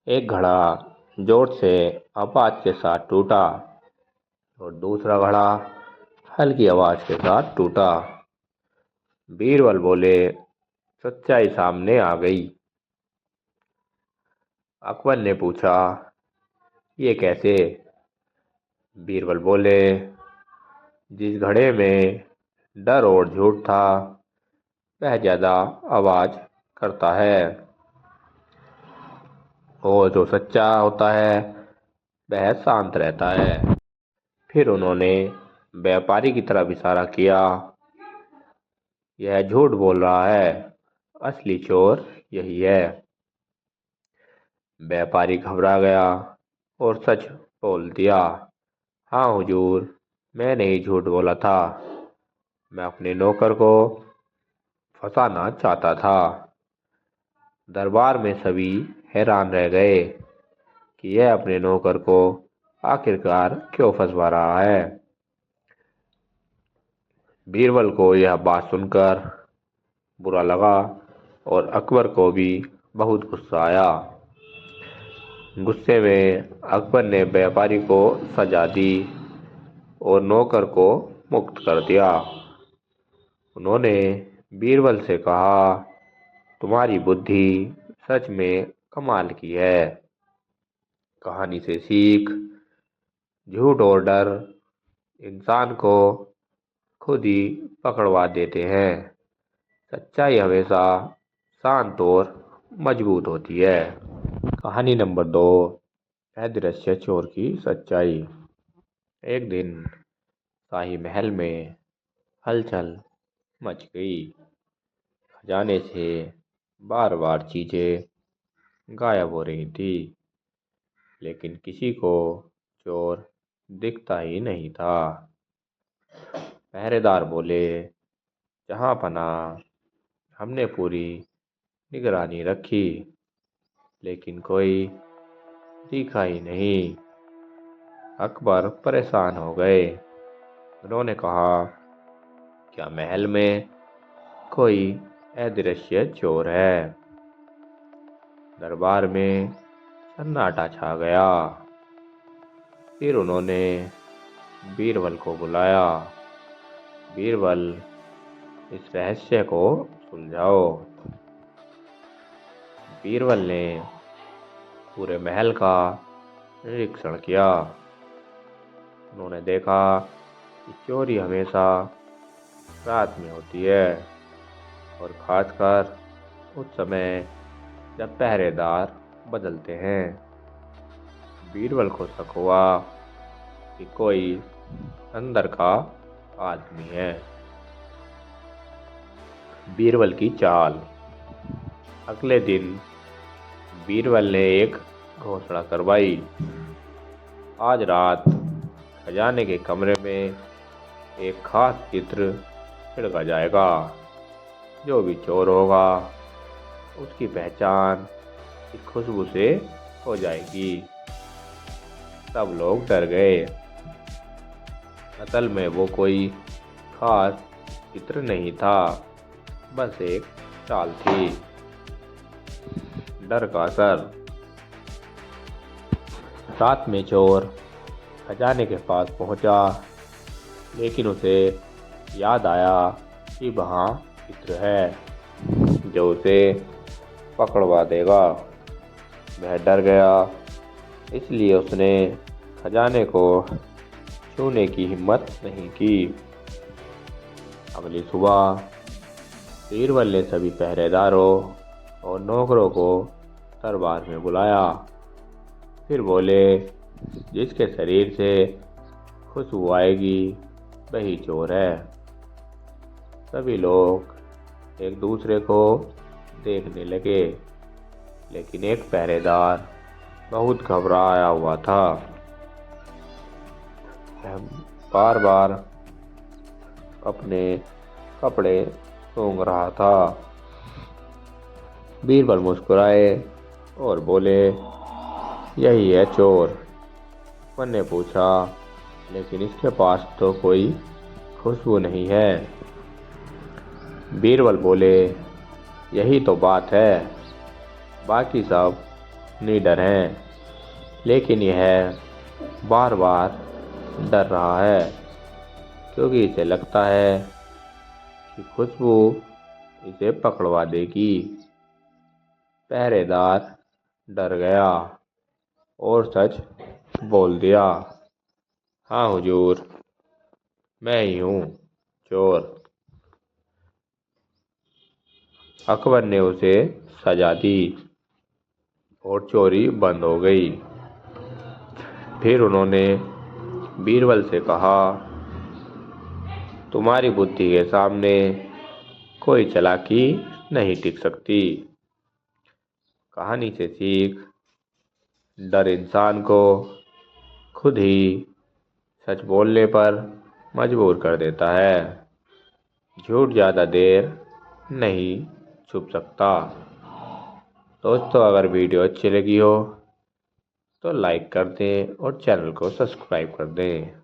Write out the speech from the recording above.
एक घड़ा जोर से आवाज के साथ टूटा और दूसरा घड़ा हल्की आवाज के साथ टूटा। बीरबल बोले, सच्चाई सामने आ गई। अकबर ने पूछा, ये कैसे? बीरबल बोले, जिस घड़े में डर और झूठ था वह ज्यादा आवाज करता है, और जो सच्चा होता है वह शांत रहता है। फिर उन्होंने व्यापारी की तरफ इशारा किया, यह झूठ बोल रहा है, असली चोर यही है। व्यापारी घबरा गया और सच बोल दिया, हाँ हुजूर, मैंने ही झूठ बोला था। मैं अपने नौकर को फंसाना चाहता था। दरबार में सभी हैरान रह गए कि यह अपने नौकर को आखिरकार क्यों फंसवा रहा है। बीरबल को यह बात सुनकर बुरा लगा और अकबर को भी बहुत गुस्सा आया। गुस्से में अकबर ने व्यापारी को सजा दी और नौकर को मुक्त कर दिया। उन्होंने बीरबल से कहा, तुम्हारी बुद्धि सच में कमाल की है। कहानी से सीख, झूठ और डर इंसान को खुद ही पकड़वा देते हैं। सच्चाई हमेशा शांत और मजबूत होती है। कहानी नंबर 2, अदृश्य चोर की सच्चाई। एक दिन शाही महल में हलचल मच गई। खजाने से बार बार चीजें गायब हो रही थी, लेकिन किसी को चोर दिखता ही नहीं था। पहरेदार बोले, जहां पना हमने पूरी निगरानी रखी, लेकिन कोई दिखा ही नहीं। अकबर परेशान हो गए। उन्होंने कहा, क्या महल में कोई अदृश्य चोर है? दरबार में सन्नाटा छा गया। फिर उन्होंने बीरबल को बुलाया। बीरबल, इस रहस्य को सुलझाओ। बीरबल ने पूरे महल का निरीक्षण किया। उन्होंने देखा कि चोरी हमेशा रात में होती है, और खासकर उस समय जब पहरेदार बदलते हैं। बीरबल को शक हुआ कि कोई अंदर का आदमी है। बीरबल की चाल। अगले दिन बीरबल ने एक घोषणा करवाई, आज रात खजाने के कमरे में एक खास चित्र छिड़का जाएगा। जो भी चोर होगा उसकी पहचान इस खुशबू से हो जाएगी। सब लोग डर गए। असल में वो कोई खास चित्र नहीं था, बस एक चाल थी। डर का असर। रात में चोर खजाने के पास पहुंचा, लेकिन उसे याद आया कि वहाँ चित्र है जो उसे पकड़वा देगा। वह डर गया, इसलिए उसने खजाने को छूने की हिम्मत नहीं की। अगली सुबह बीरबल ने सभी पहरेदारों और नौकरों को दरबार में बुलाया। फिर बोले, जिसके शरीर से खुशबू आएगी वही चोर है। सभी लोग एक दूसरे को देखने लगे, लेकिन एक पहरेदार बहुत घबराया हुआ था। वह बार बार अपने कपड़े सूंघ रहा था। बीरबल मुस्कुराए और बोले, यही है चोर। अकबर ने पूछा, लेकिन इसके पास तो कोई खुशबू नहीं है। बीरबल बोले, यही तो बात है, बाकी सब निडर हैं, लेकिन यह बार बार डर रहा है क्योंकि इसे लगता है कि खुशबू इसे पकड़वा देगी। पहरेदार डर गया और सच बोल दिया, हाँ हुजूर, मैं ही हूँ, चोर। अकबर ने उसे सजा दी और चोरी बंद हो गई। फिर उन्होंने बीरबल से कहा, तुम्हारी बुद्धि के सामने कोई चालाकी नहीं टिक सकती। कहानी से सीख, डर इंसान को खुद ही सच बोलने पर मजबूर कर देता है। झूठ ज़्यादा देर नहीं छुप सकता। दोस्तों, अगर वीडियो अच्छी लगी हो तो लाइक कर दें और चैनल को सब्सक्राइब कर दें।